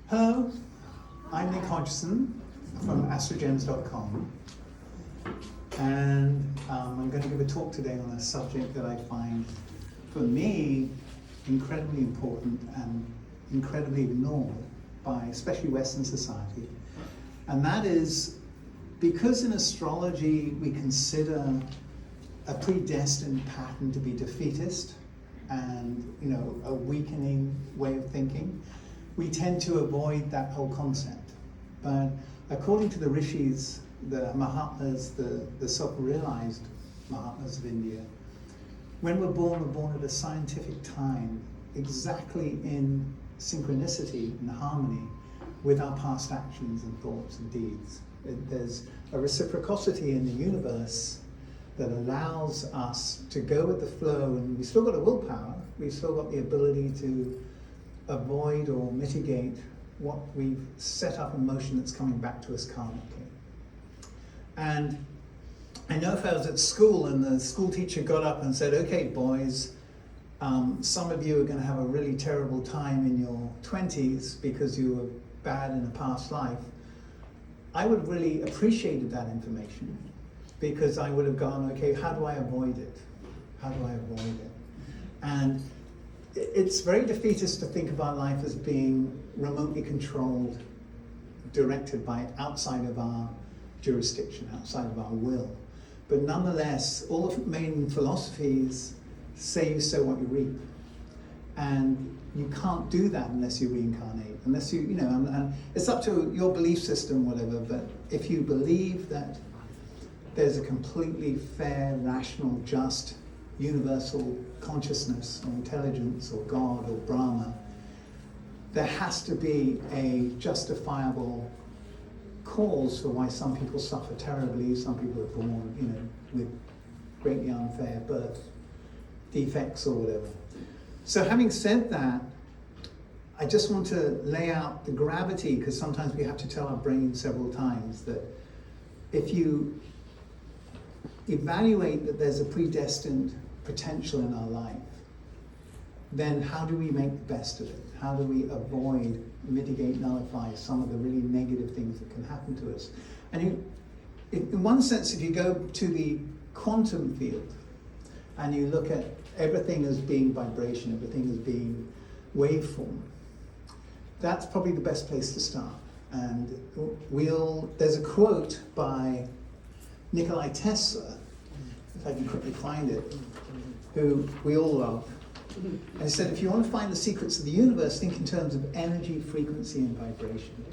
Hello, I'm Nick Hodgson from astrogems.com, and I'm going to give a talk today on a subject that I find, for me, incredibly important and incredibly ignored by especially Western society. And that is, because in astrology we consider a predestined pattern to be defeatist and, a weakening way of thinking, we tend to avoid that whole concept. But according to the rishis, the Mahatmas, the self-realized Mahatmas of India, when we're born at a scientific time, exactly in synchronicity and harmony with our past actions and thoughts and deeds. There's a reciprocity in the universe that allows us to go with the flow, and we've still got a willpower, we've still got the ability to avoid or mitigate what we've set up in motion that's coming back to us karmically. And I know if I was at school and the school teacher got up and said, okay boys, some of you are going to have a really terrible time in your 20s because you were bad in a past life, I would have really appreciated that information, because I would have gone, okay, how do I avoid it? How do I avoid it? And it's very defeatist to think of our life as being remotely controlled, directed by outside of our jurisdiction, outside of our will. But nonetheless, all the main philosophies say you sow what you reap. And you can't do that unless you reincarnate, unless and it's up to your belief system, whatever, but if you believe that there's a completely fair, rational, just, universal consciousness or intelligence or God or Brahma, there has to be a justifiable cause for why some people suffer terribly, some people are born, with greatly unfair birth defects or whatever. So having said that, I just want to lay out the gravity, because sometimes we have to tell our brain several times that if you evaluate that there's a predestined potential in our life, then how do we make the best of it? How do we avoid, mitigate, nullify some of the really negative things that can happen to us? And in one sense, if you go to the quantum field and you look at everything as being vibration, everything as being waveform, that's probably the best place to start. And there's a quote by Nikolai Tesla, if I can quickly find it, who we all love. And he said, if you want to find the secrets of the universe, think in terms of energy, frequency, and vibration.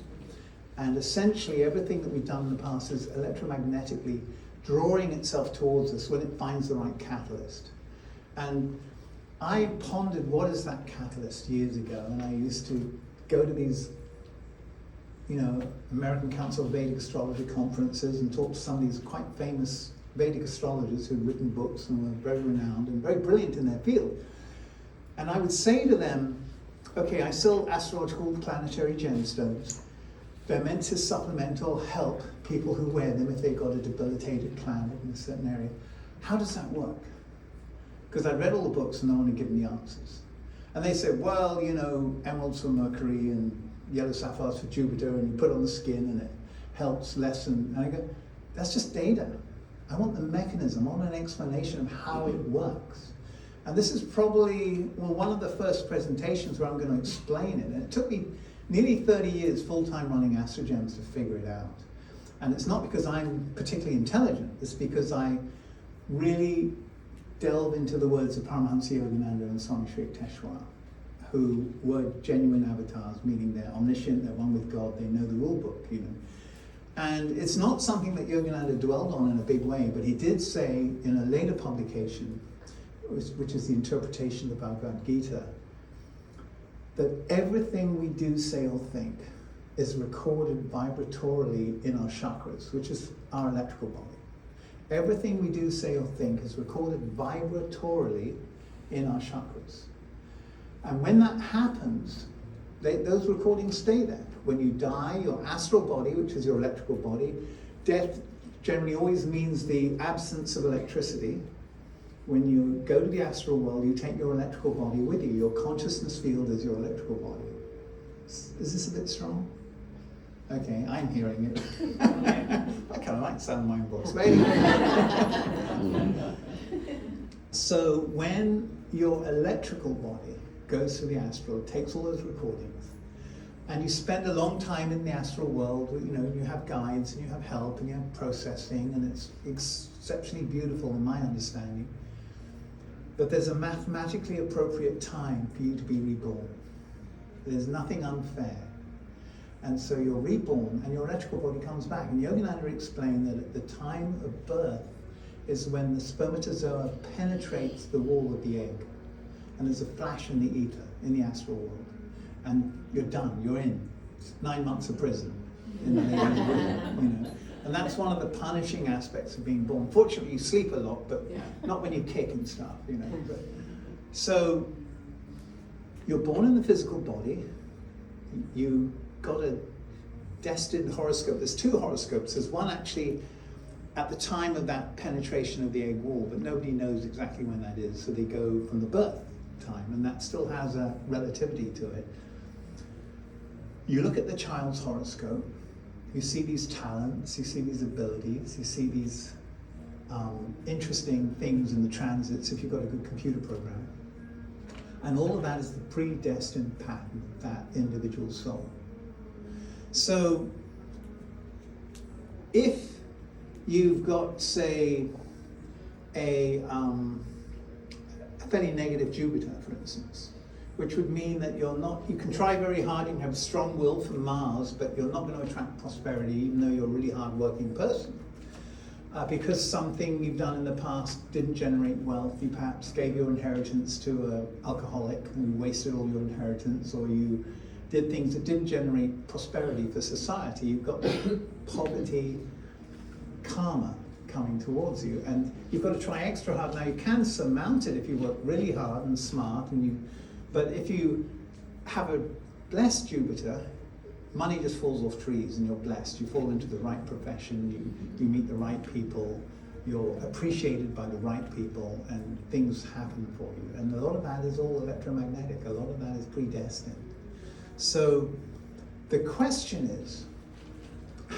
And essentially, everything that we've done in the past is electromagnetically drawing itself towards us when it finds the right catalyst. And I pondered, what is that catalyst, years ago, and I used to go to these American Council of Vedic Astrologer conferences and talk to some of these quite famous Vedic astrologers who'd written books and were very renowned and very brilliant in their field. And I would say to them, okay, I sell astrological planetary gemstones. They're meant to supplement or help people who wear them if they've got a debilitated planet in a certain area. How does that work? Because I'd read all the books and no one had given the answers. And they said, well, emeralds for Mercury and yellow sapphires for Jupiter, and you put on the skin and it helps lessen. And I go, that's just data. I want the mechanism, I want an explanation of how it works. And this is probably, one of the first presentations where I'm going to explain it. And it took me nearly 30 years full-time running Astrogems to figure it out. And it's not because I'm particularly intelligent, it's because I really delve into the words of Paramahansa Yogananda and Swami Sri Yukteswar, who were genuine avatars, meaning they're omniscient, they're one with God, they know the rule book, And it's not something that Yogananda dwelled on in a big way, but he did say in a later publication, which is the interpretation of the Bhagavad Gita, that everything we do, say, or think is recorded vibratorily in our chakras, which is our electrical body. Everything we do, say, or think is recorded vibratorily in our chakras. And when that happens, those recordings stay there. When you die, your astral body, which is your electrical body, death generally always means the absence of electricity. When you go to the astral world, you take your electrical body with you. Your consciousness field is your electrical body. Is this a bit strong? Okay, I'm hearing it. I kind of like the sound of my own voice. But anyway. So when your electrical body goes through the astral, it takes all those recordings, and you spend a long time in the astral world. You have guides and you have help and you have processing, and it's exceptionally beautiful in my understanding. But there's a mathematically appropriate time for you to be reborn. There's nothing unfair. And so you're reborn and your electrical body comes back. And Yogananda explained that at the time of birth is when the spermatozoa penetrates the wall of the egg. And there's a flash in the ether, in the astral world. And you're done, you're in. It's 9 months of prison. And that's one of the punishing aspects of being born. Fortunately, you sleep a lot, but not when you kick and stuff, But, so you're born in the physical body. You got a destined horoscope. There's 2 horoscopes. There's one actually at the time of that penetration of the egg wall, but nobody knows exactly when that is. So they go from the birth time, and that still has a relativity to it. You look at the child's horoscope, you see these talents, you see these abilities, you see these interesting things in the transits if you've got a good computer program. And all of that is the predestined pattern of that individual soul. So if you've got, say, a fairly negative Jupiter, for instance, which would mean that you can try very hard, you can have a strong will from Mars, but you're not going to attract prosperity even though you're a really hard-working person. Because something you've done in the past didn't generate wealth, you perhaps gave your inheritance to an alcoholic and you wasted all your inheritance, or you did things that didn't generate prosperity for society. You've got poverty karma coming towards you, and you've got to try extra hard. Now you can surmount it if you work really hard and smart, but if you have a blessed Jupiter, money just falls off trees and you're blessed. You fall into the right profession, you meet the right people, you're appreciated by the right people, and things happen for you. And a lot of that is all electromagnetic, a lot of that is predestined. So the question is,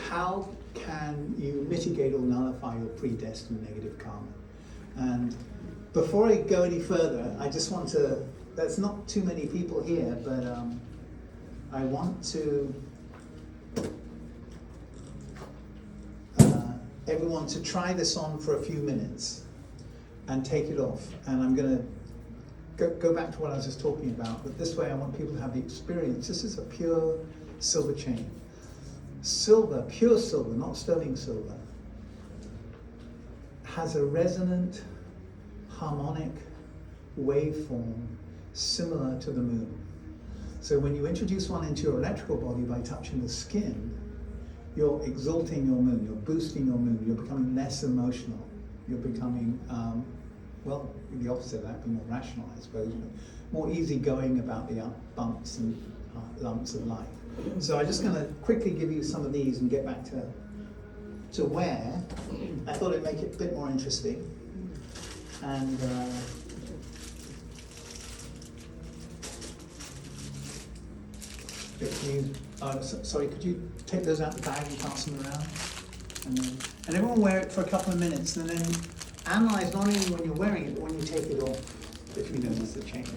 how can you mitigate or nullify your predestined negative karma? And before I go any further, I just want to, there's not too many people here, but I want to everyone to try this on for a few minutes and take it off. And I'm going to go back to what I was just talking about, but this way I want people to have the experience. This is a pure silver chain. Silver, pure silver, not sterling silver, has a resonant harmonic waveform similar to the moon. So when you introduce one into your electrical body by touching the skin, you're exalting your moon, you're boosting your moon, you're becoming less emotional, you're becoming, well, the opposite of that, be more rational, I suppose, but more easygoing about the bumps and lumps of life. So I'm just going to quickly give you some of these and get back to where I thought it'd make it a bit more interesting. And sorry, could you take those out of the bag and pass them around? And everyone wear it for a couple of minutes, and then analyze not only when you're wearing it, but when you take it off, if you notice the change.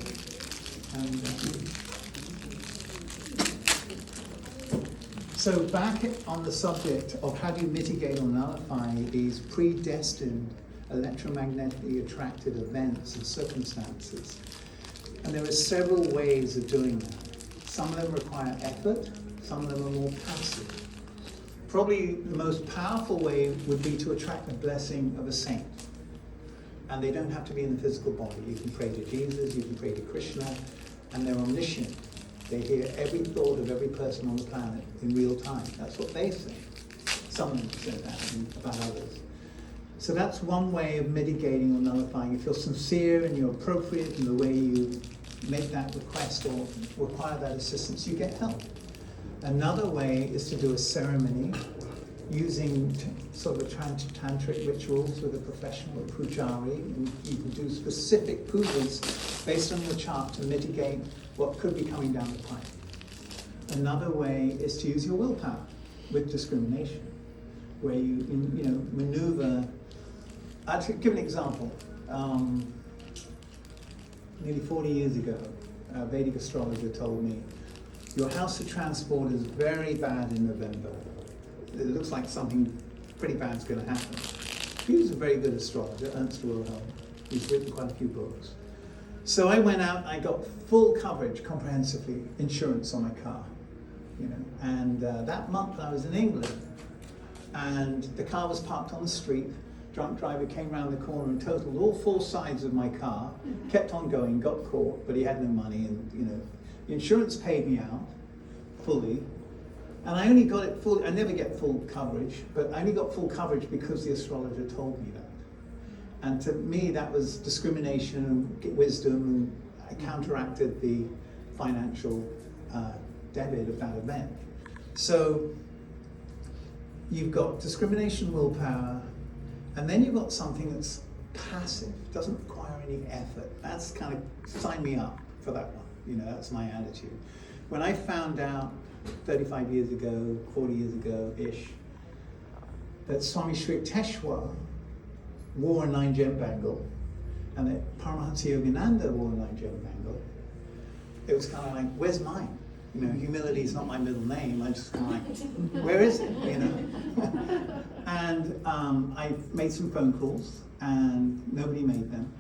So back on the subject of how do you mitigate or nullify these predestined electromagnetically attracted events and circumstances. And there are several ways of doing that. Some of them require effort, some of them are more passive. Probably the most powerful way would be to attract the blessing of a saint. And they don't have to be in the physical body. You can pray to Jesus, you can pray to Krishna, and they're omniscient. They hear every thought of every person on the planet in real time. That's what they say. Some of them say that about others. So that's one way of mitigating or nullifying. You feel sincere and you're appropriate in the way you make that request or require that assistance, you get help. Another way is to do a ceremony using sort of tantric rituals with a professional pujari. You can do specific pujas based on your chart to mitigate what could be coming down the pipe. Another way is to use your willpower with discrimination, where you maneuver. I'll give an example. Nearly 40 years ago, a Vedic astrologer told me, your house of transport is very bad in November. It looks like something pretty bad is going to happen. He was a very good astrologer, Ernst Wilhelm. He's written quite a few books. So I went out, I got full coverage, comprehensively, insurance on my car. And that month I was in England, and the car was parked on the street. Drunk driver came around the corner and totaled all four sides of my car, kept on going, got caught, but he had no money, and the insurance paid me out fully, and I only got it full. I never get full coverage, but I only got full coverage because the astrologer told me that. And to me, that was discrimination and wisdom, and I counteracted the financial debit of that event. So you've got discrimination, willpower, and then you've got something that's passive, doesn't require any effort. That's kind of, sign me up for that one. That's my attitude. When I found out 35 years ago, 40 years ago-ish, that Swami Sri Yukteswar wore a 9-gem bangle, and that Paramahansa Yogananda wore a 9-gem bangle, it was kind of like, where's mine? Humility is not my middle name. I just kind of like, where is it? And I made some phone calls, and nobody made them.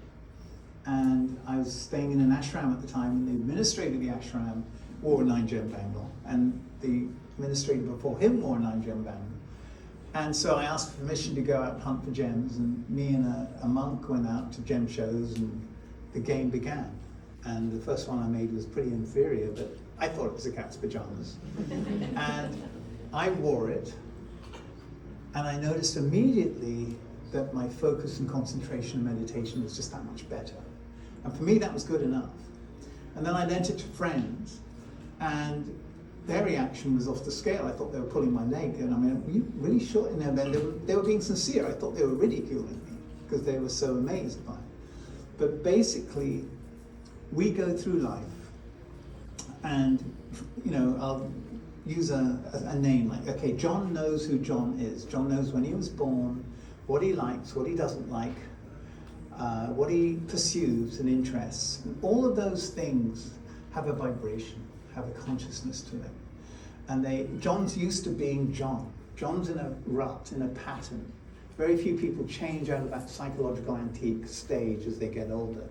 And I was staying in an ashram at the time, and the administrator of the ashram wore a 9-gem bangle, and the administrator before him wore a 9-gem bangle. And so I asked for permission to go out and hunt for gems, and me and a monk went out to gem shows, and the game began. And the first one I made was pretty inferior, but I thought it was a cat's pajamas. And I wore it, and I noticed immediately that my focus and concentration and meditation was just that much better. And for me, that was good enough. And then I lent it to friends, and their reaction was off the scale. I thought they were pulling my leg, and I mean, were you really sure? And then they were being sincere. I thought they were ridiculing me because they were so amazed by it. But basically, we go through life, and I'll use a name like, okay, John knows who John is. John knows when he was born, what he likes, what he doesn't like, what he pursues and interests. And all of those things have a vibration, have a consciousness to them. And John's used to being John. John's in a rut, in a pattern. Very few people change out of that psychological antique stage as they get older.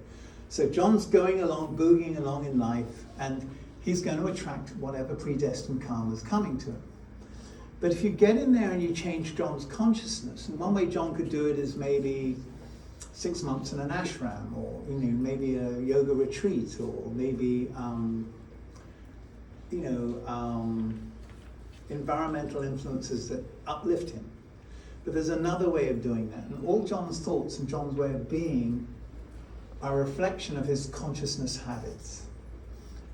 So John's going along, boogieing along in life, and he's going to attract whatever predestined karma is coming to him. But if you get in there and you change John's consciousness, and one way John could do it is maybe 6 months in an ashram, or maybe a yoga retreat, or maybe environmental influences that uplift him. But there's another way of doing that, and all John's thoughts and John's way of being are a reflection of his consciousness habits.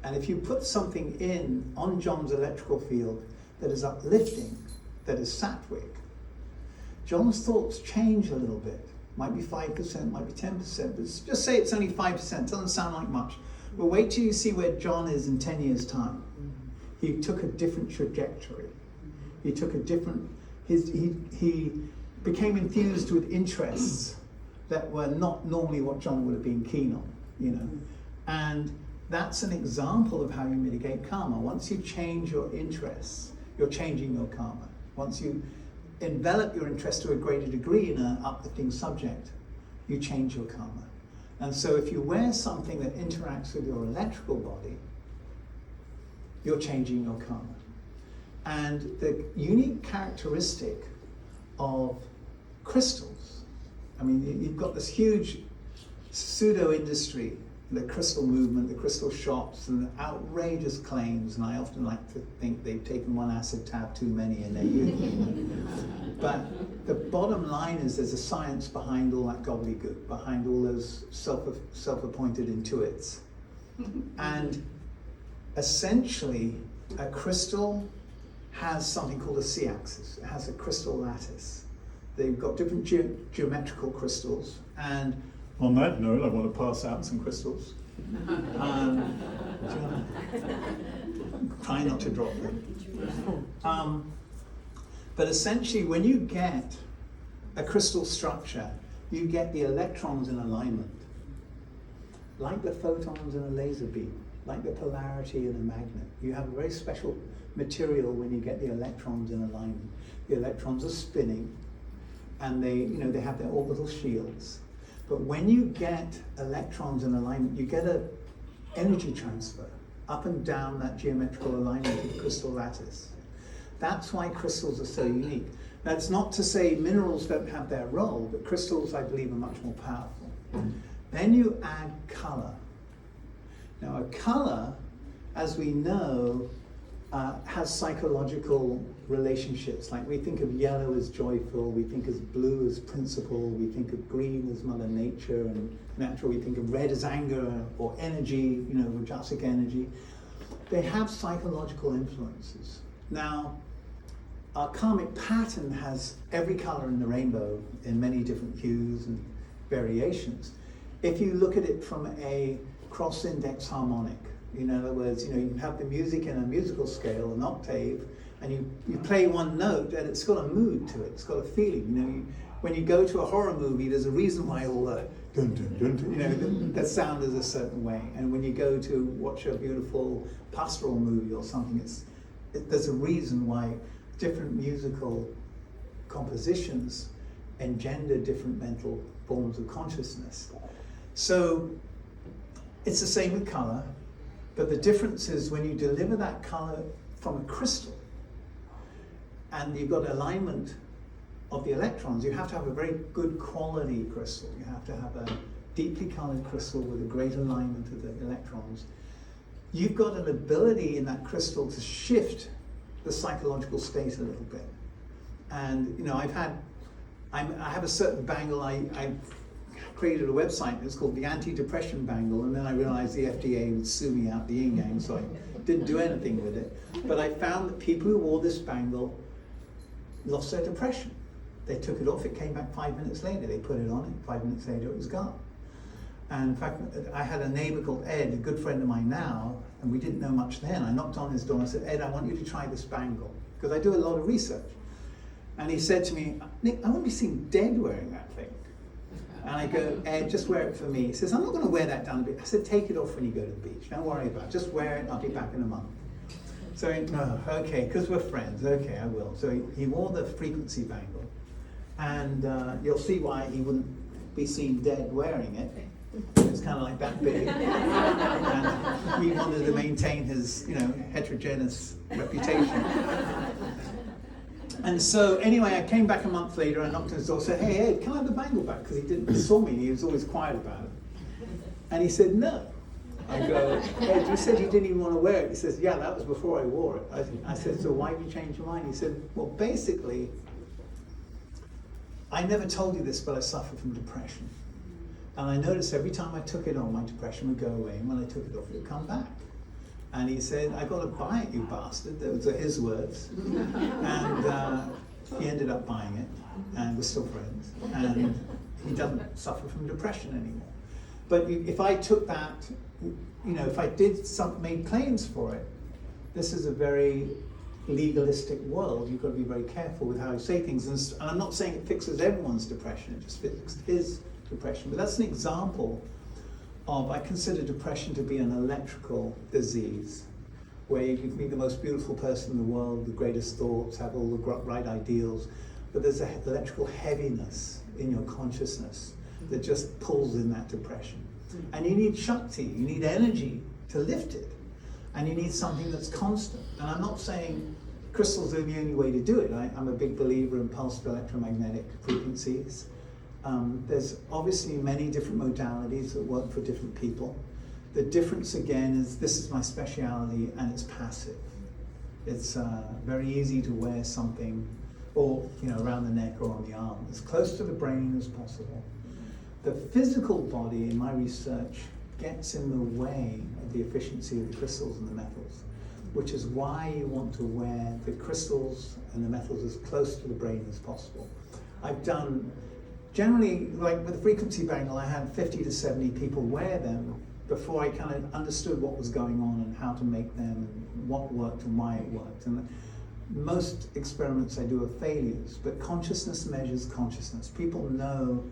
And if you put something on John's electrical field that is uplifting, that is sattvic, John's thoughts change a little bit. Might be 5%, might be 10%, but just say it's only 5%, doesn't sound like much. But wait till you see where John is in 10 years' time. He took a different trajectory. He took a different, he became enthused with interests that were not normally what John would have been keen on, And that's an example of how you mitigate karma. Once you change your interests, you're changing your karma. Once you envelop your interest to a greater degree in an uplifting subject, you change your karma. And so if you wear something that interacts with your electrical body, you're changing your karma. And the unique characteristic of crystals, I mean, you've got this huge pseudo-industry, the crystal movement, the crystal shops, and the outrageous claims, and I often like to think they've taken one acid tab too many in their youth. But the bottom line is there's a science behind all that gobbledygook, behind all those self-appointed intuits. And essentially, a crystal has something called a C-axis. It has a crystal lattice. They've got different geometrical crystals. And on that note, I want to pass out some crystals. Try not to drop them. But essentially, when you get a crystal structure, you get the electrons in alignment, like the photons in a laser beam, like the polarity in a magnet. You have a very special material when you get the electrons in alignment. The electrons are spinning, and they have their orbital shields. But when you get electrons in alignment, you get an energy transfer up and down that geometrical alignment of the crystal lattice. That's why crystals are so unique. That's not to say minerals don't have their role, but crystals, I believe, are much more powerful. Then you add color. Now, a color, as we know, has psychological relationships. Like we think of yellow as joyful, we think of blue as principle, we think of green as Mother Nature and natural, we think of red as anger or energy, Rajasic energy. They have psychological influences. Now, our karmic pattern has every color in the rainbow in many different hues and variations. If you look at it from a cross-index harmonic, in other words, you have the music in a musical scale, an octave, and you play one note and it's got a mood to it, it's got a feeling. When you go to a horror movie, there's a reason why all the dun dun dun, that sound is a certain way. And when you go to watch a beautiful pastoral movie or something, there's a reason why different musical compositions engender different mental forms of consciousness. So it's the same with color, but the difference is when you deliver that color from a crystal and you've got alignment of the electrons, you have to have a very good quality crystal. You have to have a deeply colored crystal with a great alignment of the electrons. You've got an ability in that crystal to shift the psychological state a little bit. And I have a certain bangle. I created a website. It's called the Anti-Depression Bangle, and then I realized the FDA would sue me out the yin-yang, so I didn't do anything with it. But I found that people who wore this bangle lost their depression. They took it off, it came back 5 minutes later. They put it on, and 5 minutes later it was gone. And in fact, I had a neighbor called Ed, a good friend of mine now, and we didn't know much then. I knocked on his door and I said, Ed, I want you to try this bangle, because I do a lot of research. And he said to me, Nick, I want to be seen dead wearing that thing. And I go, Ed, just wear it for me. He says, I'm not going to wear that down the beach. I said, take it off when you go to the beach. Don't worry about it. Just wear it. I'll be back in a month. So, no, okay, because we're friends. Okay, I will. So he wore the frequency bangle. And you'll see why he wouldn't be seen dead wearing it. It's kind of like that big. And he wanted to maintain his, heterogeneous reputation. And so anyway, I came back a month later, I knocked on his door, said, hey Ed, can I have the bangle back? Because he saw me, he was always quiet about it. And he said, no. I go, Ed, you said you didn't even want to wear it. He says, yeah, that was before I wore it. I said, so why did you change your mind? He said, well, basically, I never told you this, but I suffer from depression. And I noticed every time I took it on, my depression would go away, and when I took it off, it would come back. And he said, I got to buy it, you bastard. Those are his words. And he ended up buying it, and we're still friends. And he doesn't suffer from depression anymore. But if I took that, if I made claims for it, this is a very legalistic world. You've got to be very careful with how you say things. And I'm not saying it fixes everyone's depression, it just fixes his depression. But that's an example of, I consider depression to be an electrical disease, where you can be the most beautiful person in the world, the greatest thoughts, have all the right ideals, but there's an electrical heaviness in your consciousness that just pulls in that depression. And you need Shakti, you need energy to lift it, and you need something that's constant. And I'm not saying crystals are the only way to do it. I'm a big believer in pulsed electromagnetic frequencies. There's obviously many different modalities that work for different people. The difference again is this is my speciality, and it's passive. It's very easy to wear something, or around the neck or on the arm, as close to the brain as possible. The physical body, in my research, gets in the way of the efficiency of the crystals and the metals, which is why you want to wear the crystals and the metals as close to the brain as possible. I've done, generally, like with the frequency bangle, I had 50 to 70 people wear them before I kind of understood what was going on and how to make them and what worked and why it worked. And most experiments I do are failures, but consciousness measures consciousness. People know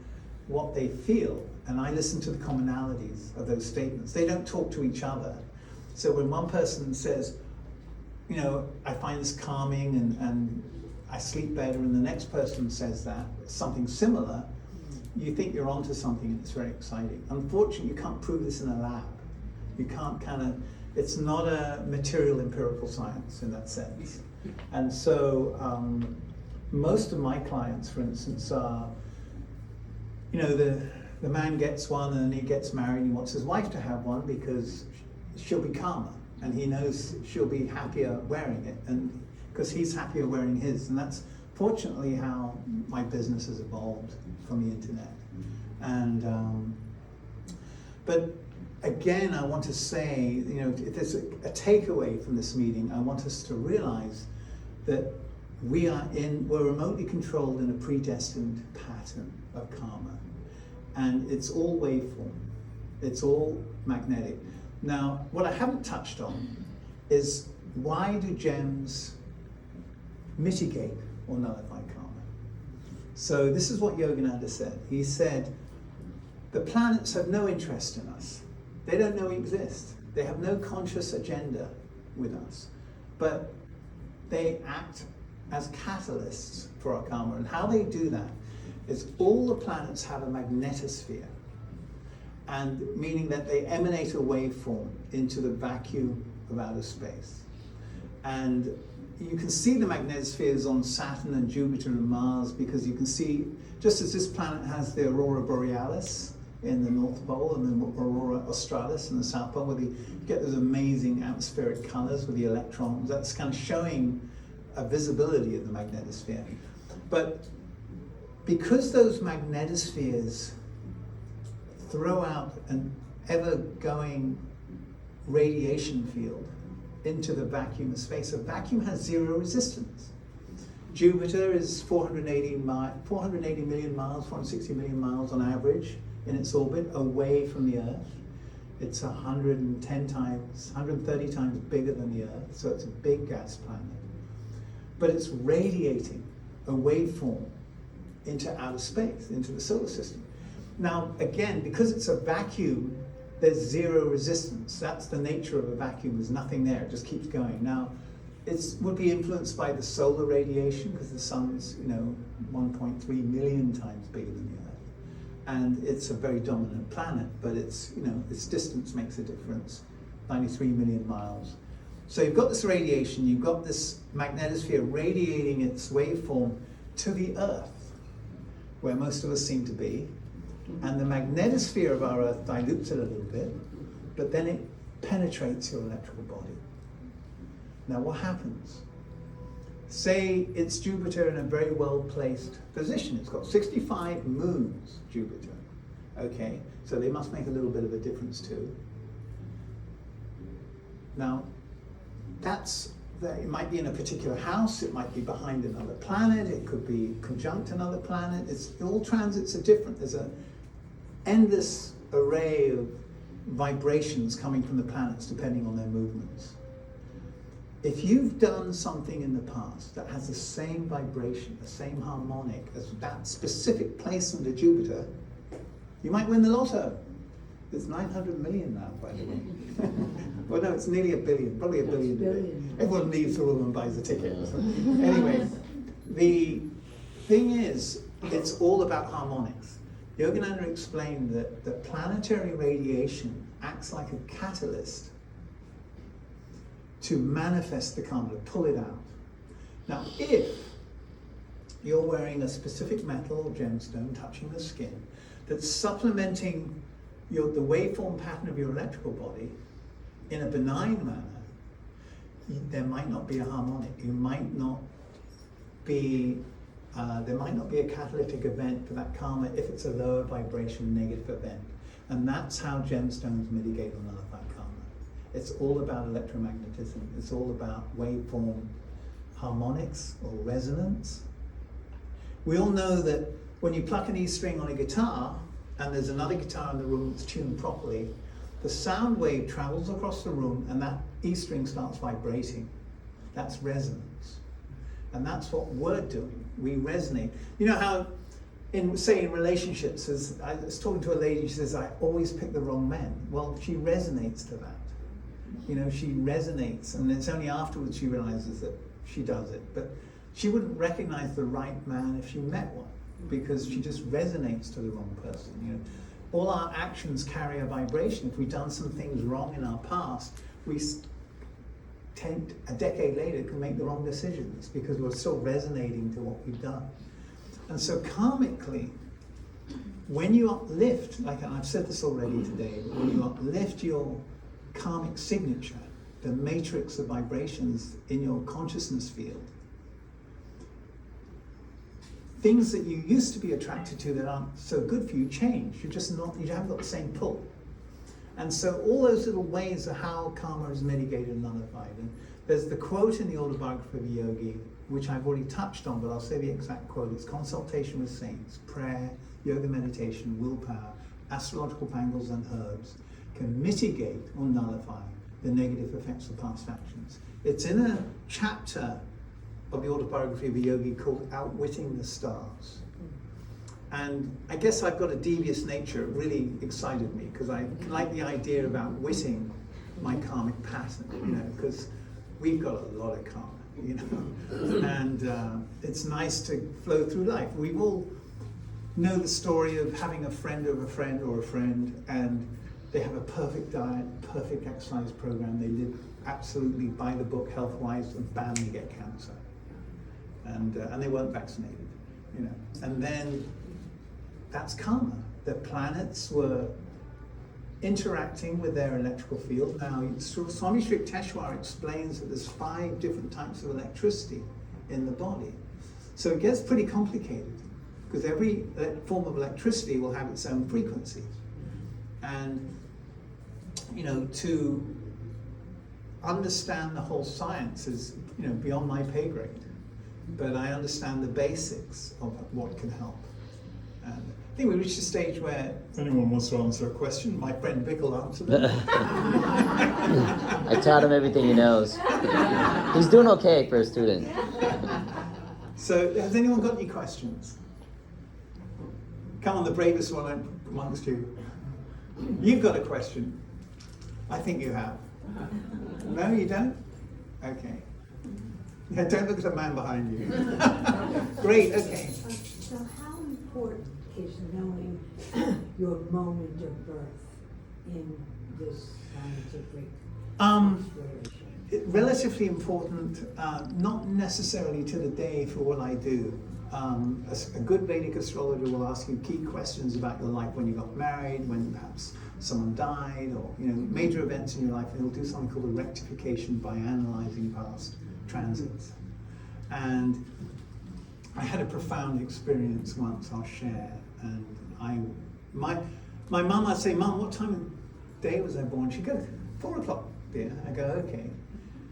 what they feel, and I listen to the commonalities of those statements. They don't talk to each other. So when one person says, you know, I find this calming and I sleep better, and the next person says that, something similar, you think you're onto something and it's very exciting. Unfortunately, you can't prove this in a lab. You can't it's not a material empirical science in that sense. And so most of my clients, for instance, are, you know, the man gets one and he gets married and he wants his wife to have one because she'll be calmer and he knows she'll be happier wearing it, and because he's happier wearing his. And that's fortunately how my business has evolved from the internet. And but again, I want to say, you know, if there's a takeaway from this meeting, I want us to realize that we're remotely controlled in a predestined pattern of karma, and it's all waveform, it's all magnetic. Now, what I haven't touched on is, why do gems mitigate or nullify karma? So this is what Yogananda said. He said, the planets have no interest in us. They don't know we exist. They have no conscious agenda with us, but they act as catalysts for our karma. And how they do that is, all the planets have a magnetosphere, and meaning that they emanate a waveform into the vacuum of outer space. And you can see the magnetospheres on Saturn and Jupiter and Mars, because you can see, just as this planet has the aurora borealis in the North Pole and the aurora australis in the South Pole, where you get those amazing atmospheric colors with the electrons, that's kind of showing a visibility of the magnetosphere. But because those magnetospheres throw out an ever-going radiation field into the vacuum of space, a vacuum has zero resistance. Jupiter is 480 million miles, 460 million miles on average in its orbit away from the Earth. It's 130 times bigger than the Earth, so it's a big gas planet. But it's radiating a waveform into outer space, into the solar system. Now, again, because it's a vacuum, there's zero resistance. That's the nature of a vacuum. There's nothing there. It just keeps going. Now, it would be influenced by the solar radiation, because the sun's, 1.3 million times bigger than the Earth, and it's a very dominant planet. But its distance makes a difference, 93 million miles. So you've got this radiation. You've got this magnetosphere radiating its waveform to the Earth, where most of us seem to be. And the magnetosphere of our Earth dilutes it a little bit, but then it penetrates your electrical body. Now what happens? Say it's Jupiter in a very well-placed position. It's got 65 moons, Jupiter. Okay, so they must make a little bit of a difference too. Now, it might be in a particular house, it might be behind another planet, it could be conjunct another planet. All transits are different. There's an endless array of vibrations coming from the planets depending on their movements. If you've done something in the past that has the same vibration, the same harmonic as that specific placement of Jupiter, you might win the lotto. It's 900 million now, by the way. Well, no, it's nearly 1 billion, probably 1 billion today. Everyone leaves the room and buys a ticket. Yeah. Anyway, the thing is, it's all about harmonics. Yogananda explained that the planetary radiation acts like a catalyst to manifest the karma, to pull it out. Now, if you're wearing a specific metal or gemstone touching the skin that's supplementing the waveform pattern of your electrical body in a benign manner, there might not be a harmonic. You might not be, there might not be a catalytic event for that karma if it's a lower vibration negative event. And that's how gemstones mitigate or nullify karma. It's all about electromagnetism. It's all about waveform harmonics or resonance. We all know that when you pluck an E string on a guitar, and there's another guitar in the room that's tuned properly, the sound wave travels across the room and that E string starts vibrating. That's resonance. And that's what we're doing. We resonate. You know how, in relationships, as I was talking to a lady, she says, I always pick the wrong men. Well, she resonates to that. You know, she resonates, and it's only afterwards she realizes that she does it. But she wouldn't recognize the right man if she met one, because she just resonates to the wrong person. You know, all our actions carry a vibration. If we've done some things wrong in our past, we a decade later can make the wrong decisions because we're still resonating to what we've done. And so karmically, when you uplift, like I've said this already today, when you uplift your karmic signature, the matrix of vibrations in your consciousness field, things that you used to be attracted to that aren't so good for you change. You haven't got the same pull. And so all those little ways of how karma is mitigated and nullified. And there's the quote in the autobiography of a yogi, which I've already touched on, but I'll say the exact quote. It's consultation with saints, prayer, yoga meditation, willpower, astrological bangles and herbs can mitigate or nullify the negative effects of past actions. It's in a chapter of the autobiography of a yogi called Outwitting the Stars. And I guess I've got a devious nature. It really excited me because I like the idea of outwitting my karmic pattern, you know, because we've got a lot of karma, you know, and it's nice to flow through life. We all know the story of having a friend of a friend or a friend, and they have a perfect diet, perfect exercise program, they live absolutely by the book health-wise, and bam, they get cancer. And they weren't vaccinated, you know. And then that's karma. The planets were interacting with their electrical field. Now, Swami Sri Yukteswar explains that there's 5 different types of electricity in the body. So it gets pretty complicated, because every form of electricity will have its own frequency. And, you know, to understand the whole science is, you know, beyond my pay grade. But I understand the basics of what can help. And I think we reached a stage where if anyone wants to answer a question, my friend Vic will answer them. I taught him everything he knows. He's doing okay for a student. So has anyone got any questions? Come on, the bravest one amongst you. You've got a question. I think you have. No, you don't? Okay. Yeah, don't look at the man behind you. Great, okay. So how important is knowing your moment of birth in this scientific exploration? Relatively important, not necessarily to the day for what I do. A good Vedic astrologer will ask you key questions about your life when you got married, when perhaps someone died, or, you know, major events in your life, and he'll do something called a rectification by analyzing past transits. And I had a profound experience once I'll share, and my mum, I'd say, Mum, what time of day was I born? She'd go, 4 o'clock, dear. I go, okay.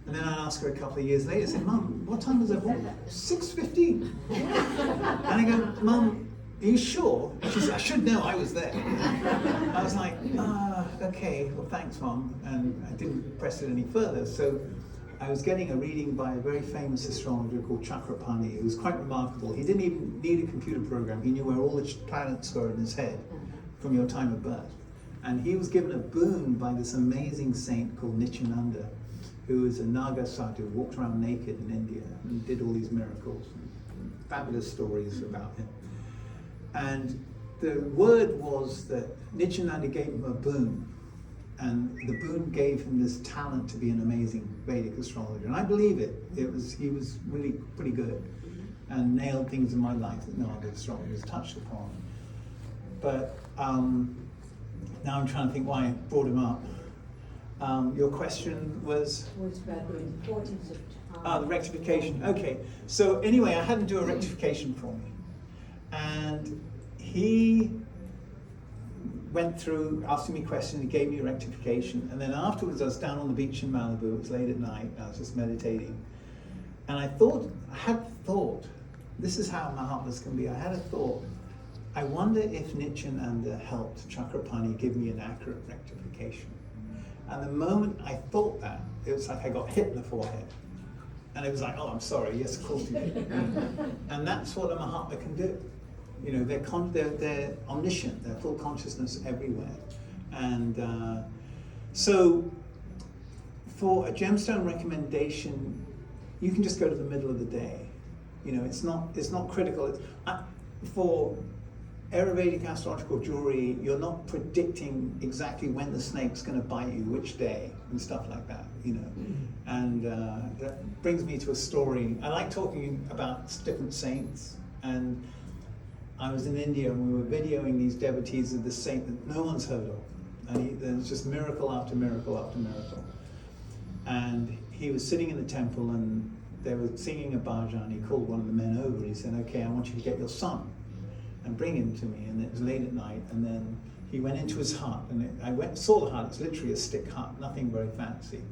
And then I'd ask her a couple of years later, say, Mum, what time was I born? 6:15. And I go, Mum, are you sure? She said, I should know, I was there. I was like, okay, well, thanks, Mum. And I didn't press it any further. So I was getting a reading by a very famous astrologer called Chakrapani, who was quite remarkable. He didn't even need a computer program. He knew where all the planets were in his head from your time of birth. And he was given a boon by this amazing saint called Nityananda, who is a Naga sadhu, walked around naked in India and did all these miracles, fabulous stories about him. And the word was that Nityananda gave him a boon, and the boon gave him this talent to be an amazing Vedic astrologer. And I believe it. He was really pretty good and nailed things in my life that no other astrologers touched upon. But now I'm trying to think why I brought him up. Your question was about the importance of time. the rectification. Okay, so anyway, I had him do a rectification for me, and he went through asking me questions. He gave me a rectification, and then afterwards I was down on the beach in Malibu. It was late at night. I was just meditating, and I had thought, this is how Mahatmas can be. I had a thought. I wonder if Nityananda helped Chakrapani give me an accurate rectification. And the moment I thought that, it was like I got hit in the forehead. And it was like, oh, I'm sorry, yes, of course you did. And that's what a Mahatma can do. You know, they're omniscient, they're full consciousness everywhere. And so for a gemstone recommendation, you can just go to the middle of the day. You know, it's not critical. For Ayurvedic astrological jewelry, you're not predicting exactly when the snake's going to bite you, which day, and stuff like that, you know. And that brings me to a story. I like talking about different saints, and I was in India and we were videoing these devotees of this saint that no one's heard of. And there's just miracle after miracle after miracle. And he was sitting in the temple and they were singing a bhajan. He called one of the men over. He said, okay, I want you to get your son and bring him to me. And it was late at night. And then he went into his hut. And I went and saw the hut. It's literally a stick hut, nothing very fancy.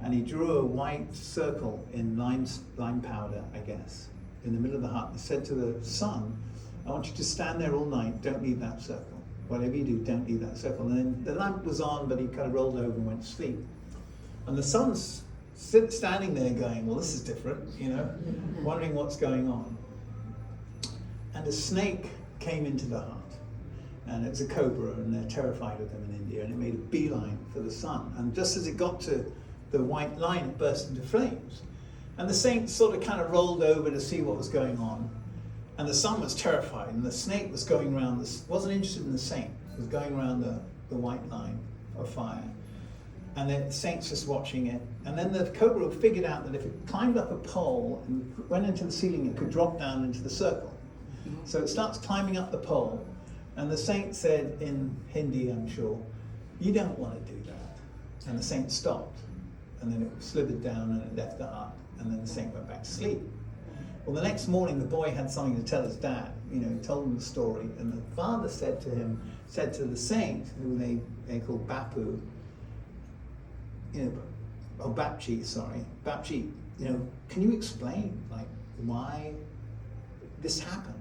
And he drew a white circle in lime powder, I guess, in the middle of the hut. He said to the son, I want you to stand there all night. Don't leave that circle. Whatever you do, don't leave that circle. And then the lamp was on, but he kind of rolled over and went to sleep. And the son's standing there going, well, this is different, you know, wondering what's going on. And a snake came into the hut. And it was a cobra, and they're terrified of them in India. And it made a beeline for the sun. And just as it got to the white line, it burst into flames. And the saint sort of kind of rolled over to see what was going on. And the sun was terrified, and the snake was going around, wasn't interested in the saint, it was going around the white line of fire. And the saint's just watching it. And then the cobra figured out that if it climbed up a pole and went into the ceiling, it could drop down into the circle. So it starts climbing up the pole, and the saint said in Hindi, I'm sure, you don't want to do that. And the saint stopped, and then it slithered down and it left the hut, and then the saint went back to sleep. Well, the next morning, the boy had something to tell his dad. You know, he told him the story, and the father said to the saint, who they called Bapu, you know, or Bapchi, you know, can you explain, like, why this happened?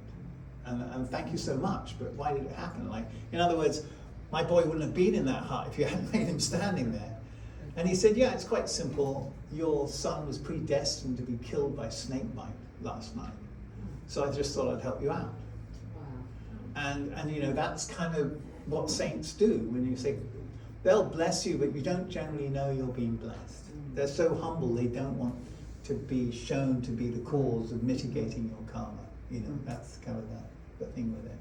And thank you so much, but why did it happen? Like, in other words, my boy wouldn't have been in that hut if you hadn't made him standing there. And he said, yeah, it's quite simple. Your son was predestined to be killed by snake bite last night. So I just thought I'd help you out. Wow. And you know, that's kind of what saints do. When you say, they'll bless you, but you don't generally know you're being blessed. They're so humble, they don't want to be shown to be the cause of mitigating your karma. You know, that's kind of the thing with it.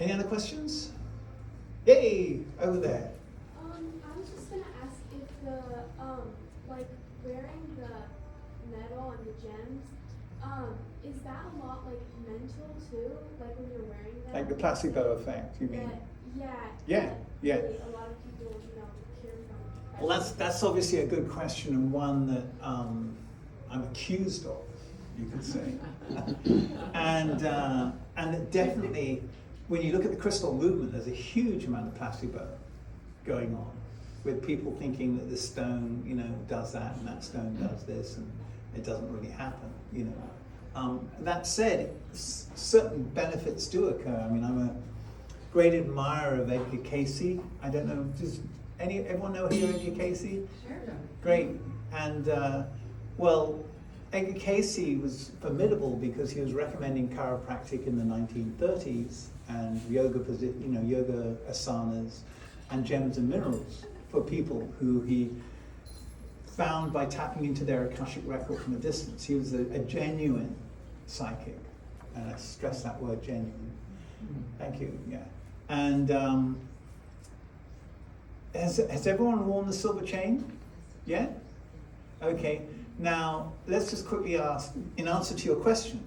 Any other questions? Yay, over there. I was just gonna ask if the like wearing the metal and the gems, is that a lot like mental too? Like when you're wearing them? Like the placebo effect, you mean? Yeah. Really a lot of people, you know, cure from. Well, that's obviously a good question, and one that I'm accused of, you could say. And it definitely, when you look at the crystal movement, there's a huge amount of placebo going on, with people thinking that this stone, you know, does that, and that stone does this, and it doesn't really happen, you know. That said, certain benefits do occur. I mean, I'm a great admirer of Edgar Casey. I don't know, does everyone know here Edgar Casey? Sure. Great. And well, Edgar Casey was formidable because he was recommending chiropractic in the 1930s and yoga asanas and gems and minerals for people who he found by tapping into their Akashic record from a distance. He was a genuine psychic, and I stress that word, genuine. Thank you. Yeah. And has everyone worn the silver chain? Yeah? Okay. Now, let's just quickly ask, in answer to your question,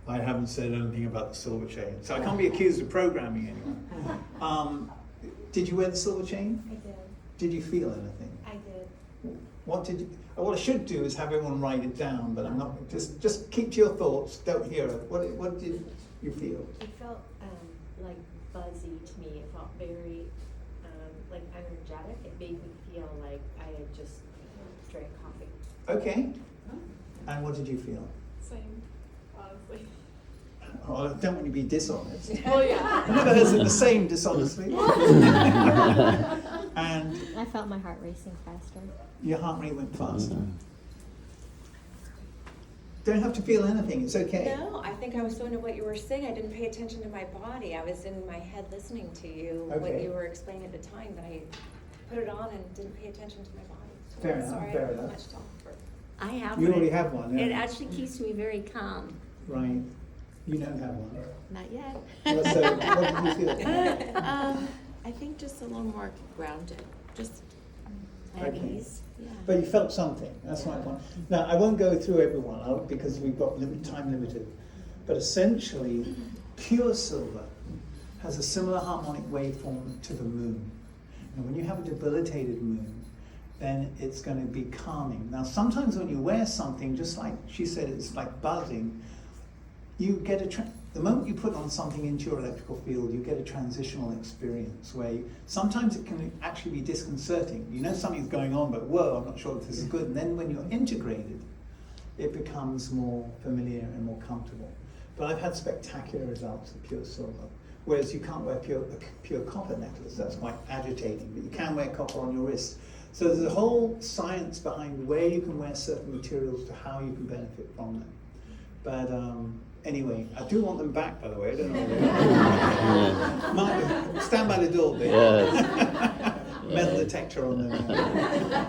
I haven't said anything about the silver chain, so I can't be accused of programming anyone. Did you wear the silver chain? I did. Did you feel anything? I did. What I should do is have everyone write it down, but I'm not, just keep to your thoughts, don't hear it. What did you feel? It felt like buzzy to me. It felt very like energetic. It made me feel like I had just drank coffee. Okay. And what did you feel? Same, honestly. Oh, I don't want you to be dishonest. Oh yeah. I never heard of the same dishonestly. And I felt my heart racing faster. your heart rate went faster. Don't have to feel anything, it's okay. No, I think I was doing what you were saying. I didn't pay attention to my body. I was in my head listening to you, what Okay. you were explaining at the time, that I put it on and didn't pay attention to my body. So Fair I'm enough, sorry, fair I don't have enough. much to offer. I have You one. already have one, yeah. It actually keeps me very calm. Right. You don't have one. Not yet. Well, so what did you feel? I think just a little more grounded, just at Okay. ease. Yeah. But you felt something, that's my point. Now, I won't go through everyone because we've got time limited. But essentially, pure silver has a similar harmonic waveform to the moon. And when you have a debilitated moon, then it's going to be calming. Now, sometimes when you wear something, just like she said, it's like buzzing, you get the moment you put on something into your electrical field, you get a transitional experience where sometimes it can actually be disconcerting. You know something's going on, but whoa, I'm not sure if this is good. And then when you're integrated, it becomes more familiar and more comfortable. But I've had spectacular results with pure silver. Whereas you can't wear pure copper necklace, that's quite agitating, but you can wear copper on your wrist. So there's a whole science behind where you can wear certain materials to how you can benefit from them. But anyway, I do want them back, by the way. I don't know where they are. Mark, stand by the door, babe. Yes. Metal detector on them.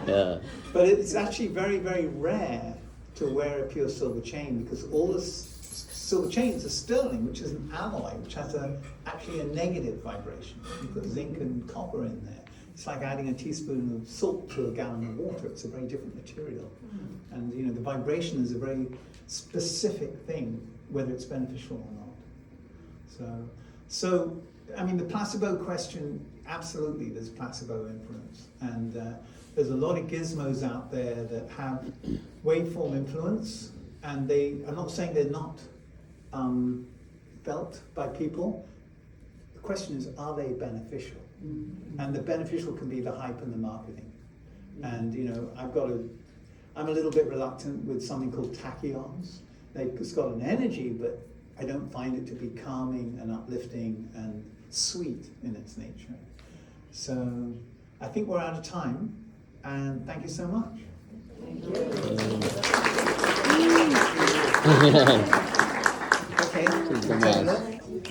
Yeah. But it's actually very, very rare to wear a pure silver chain because all the silver chains are sterling, which is an alloy, which has actually a negative vibration. You've got zinc and copper in there. It's like adding a teaspoon of salt to a gallon of water. It's a very different material. And you know, the vibration is a very specific thing, whether it's beneficial or not. So I mean, the placebo question, absolutely, there's placebo influence. And there's a lot of gizmos out there that have waveform influence, and I'm not saying they're not felt by people. The question is, are they beneficial? And the beneficial can be the hype and the marketing. And you know, I'm a little bit reluctant with something called tachyons. It's got an energy, but I don't find it to be calming and uplifting and sweet in its nature. So I think we're out of time, and thank you so much. Thank you. Okay. Thank you so much.